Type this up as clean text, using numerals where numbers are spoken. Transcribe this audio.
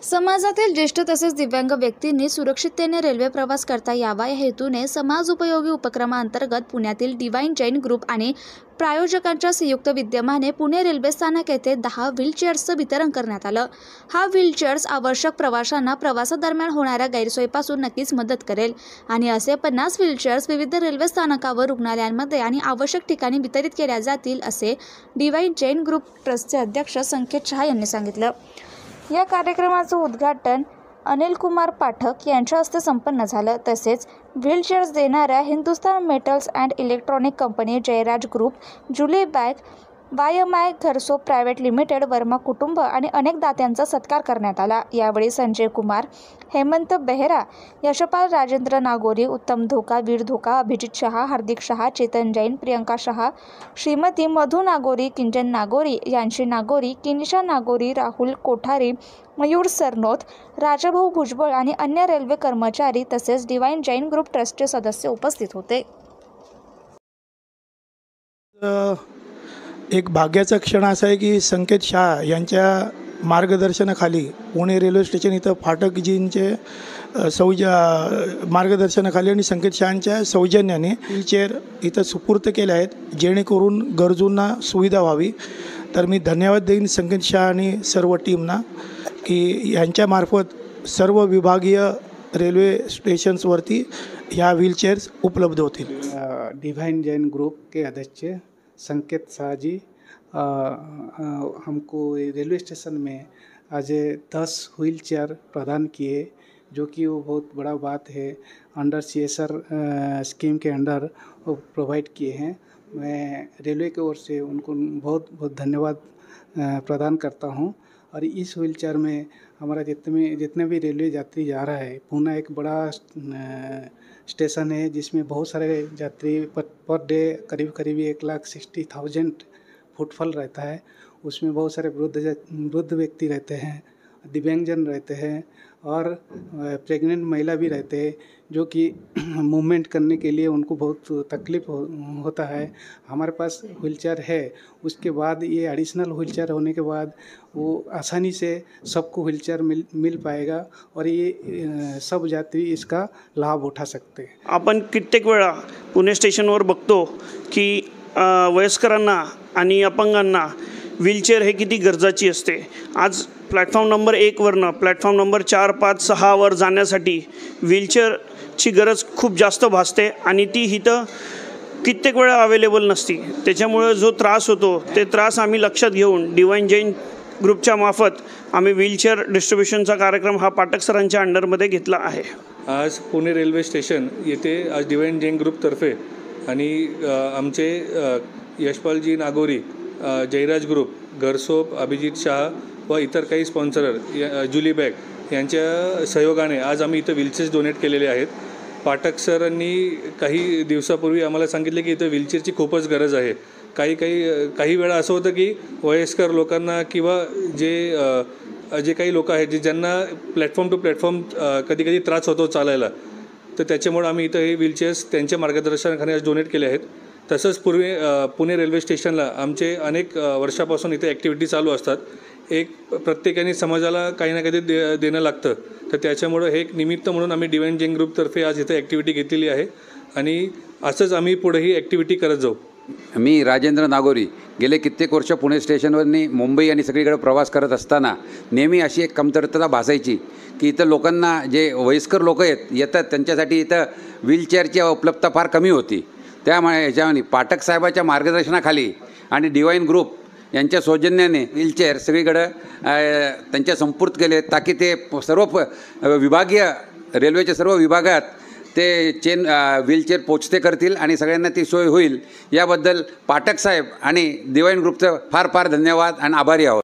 समाजातील ज्येष्ठ तसेच दिव्यांग व्यक्तींनी सुरक्षिततेने रेल्वे प्रवास करता यावा या हेतूने समाज उपयोगी उपक्रमांतर्गत पुण्यातील डिवाइन जैन ग्रुप आणि प्रायोजकांच्या संयुक्त विद्यमाने पुणे रेल्वे स्थानक येथे 10 व्हीलचेअर्सचं वितरण करण्यात आलं। हा व्हीलचेअर्स आवश्यक प्रवाशांना प्रवासादरम्यान होणाऱ्या गैरसोयीपासून नक्कीच मदत करेल आणि असे 50 व्हीलचेअर्स विविध रेल्वे स्थानकावर, रुग्णालयांमध्ये आणि आवश्यक ठिकाणी वितरित केल्या जातील असे डिवाइन जैन ग्रुप ट्रस्टचे अध्यक्ष संकेत शहा यांनी सांगितलं। या कार्यक्रमाचं उद्घाटन अनिल कुमार पाठक यांच्या हस्ते संपन्न झालं। तसेच व्हीलचेअर्स देणाऱ्या Hindustan metals and electronic company, Jayraj group, Julie bag, YMI घरसोप प्रायव्हेट लिमिटेड, वर्मा कुटुंब आणि अनेक दात्यांचा सत्कार करण्यात आला। यावेळी संजय कुमार, हेमंत बेहरा, यशपाल राजेंद्र नागोरी, उत्तम धोका, वीर धोका, अभिजित शहा, हार्दिक शहा, चेतन जैन, प्रियंका शहा, श्रीमती मधु नागोरी, किंजन नागोरी, यांशी नागोरी, किनिशा नागोरी, राहुल कोठारी, मयूर सरनोत, राजाभाऊ भुजबळ आणि अन्य रेल्वे कर्मचारी तसेच डिवाइन जैन ग्रुप ट्रस्टचे सदस्य उपस्थित होते। एक भाग्याचा क्षण असा आहे की संकेत शहा यांच्या मार्गदर्शनाखाली पुणे रेल्वे स्टेशन इथं फाटकजींचे मार्गदर्शनाखाली आणि संकेत शहांच्या सौजन्याने व्हीलचेअर इथं सुपूर्त केले आहेत, जेणेकरून गरजूंना सुविधा व्हावी। तर मी धन्यवाद देईन संकेत शहा आणि सर्व टीमना की यांच्यामार्फत सर्व विभागीय रेल्वे स्टेशन्सवरती ह्या व्हीलचेयर्स उपलब्ध होतील। डिवाइन जैन ग्रुप के अध्यक्ष संकेत शाह जी हमको रेलवे स्टेशन में आज 10 व्हील चेयर प्रदान किए, जो कि वो बहुत बड़ा बात है। अंडर सीएसआर स्कीम के अंडर वो प्रोवाइड किए हैं। मैं रेलवे की ओर से उनको बहुत बहुत धन्यवाद प्रदान करता हूं। और इस व्हील चेयर में हमारा जितने भी रेलवे यात्री जा रहा है, पुणे एक बड़ा स्टेशन है जिसमें बहुत सारे यात्री पर डे करीब 1,60,000 फुटफॉल रहता है। उसमें बहुत सारे वृद्ध व्यक्ति रहते हैं, दिव्यांगजन रहते हैं और प्रेग्नेंट महिला भी रहते हैं, जो कि मूवमेंट करने के लिए उनको बहुत तकलीफ होता है। हमारे पास व्हीलचेयर है, उसके बाद ये एडिशनल व्हीलचेयर होने के बाद वो आसानी से सबको व्हीलचेयर मिल पाएगा और ये सब यात्री इसका लाभ उठा सकते हैं। आपण कित्येक वेळा पुणे स्टेशनवर बघतो की वयस्करांना आणि अपंगांना व्हीलचेअर हे किती गरजेची असते। आज प्लॅटफॉर्म नंबर 1 वरनं प्लॅटफॉर्म नंबर 4, 5, 6 वर जाण्यासाठी व्हीलचेअरची गरज खूप जास्त भासते आणि ती इथं कित्येक वेळा अवेलेबल नसती। त्याच्यामुळे जो त्रास होतो ते त्रास आम्ही लक्षात घेऊन डिवाइन जैन ग्रुपच्या मार्फत आम्ही व्हीलचेअर डिस्ट्रीब्युशनचा कार्यक्रम हा पाठक सरांच्या अंडरमध्ये घेतला आहे। आज पुणे रेल्वे स्टेशन येथे आज डिवाइन जैन ग्रुपतर्फे आणि आमचे यशपालजी नागोरी, जयराज ग्रुप, घरसोप, अभिजित शहा व इतर काही स्पॉन्सरर, जुली बॅग यांच्या सहयोगाने आज आम्ही इथं व्हीलचेअर्स डोनेट केलेले आहेत। पाठक सरांनी काही दिवसापूर्वी आम्हाला सांगितले की इथं व्हीलचेअरची खूपच गरज आहे। काही वेळा असं होतं की वयस्कर लोकांना किंवा जे काही लोक आहेत ज्यांना प्लॅटफॉर्म टू प्लॅटफॉर्म कधी त्रास होतो चालायला, तर त्याच्यामुळे आम्ही इथं हे व्हीलचेअर्स त्यांच्या मार्गदर्शनाखाली आज डोनेट केले आहेत। तसंच पुणे रेल्वे स्टेशनला आमचे अनेक वर्षापासून इथे ॲक्टिव्हिटी चालू असतात। प्रत्येकाने समाजाला काही ना काही देणं लागतं, तर त्याच्यामुळं हे एक निमित्त म्हणून आम्ही डिवाइन जैन ग्रुपतर्फे आज इथे ॲक्टिव्हिटी घेतलेली आहे आणि असंच आम्ही पुढेही ॲक्टिव्हिटी करत जाऊ। मी राजेंद्र नागोरी गेले कित्येक वर्ष पुणे स्टेशनवरनी मुंबई आणि सगळीकडे प्रवास करत असताना नेहमी अशी एक कमतरता भासायची की इथं लोकांना, जे वयस्कर लोक येतात त्यांच्यासाठी इथं व्हीलचेअरची उपलब्धता फार कमी होती। त्यामुळे ह्याच्यामध्ये पाठक साहेबाच्या मार्गदर्शनाखाली आणि डिवाइन ग्रुप यांच्या सौजन्याने व्हीलचेअर सगळीकडे त्यांच्या संपूर्ण केले, ताकी ते सर्व विभागीय रेल्वेच्या सर्व विभागात ते व्हीलचेअर पोचते करतील आणि सगळ्यांना ती सोय होईल। याबद्दल पाठक साहेब आणि डिवाइन ग्रुपचं फार धन्यवाद आणि आभारी आहोत।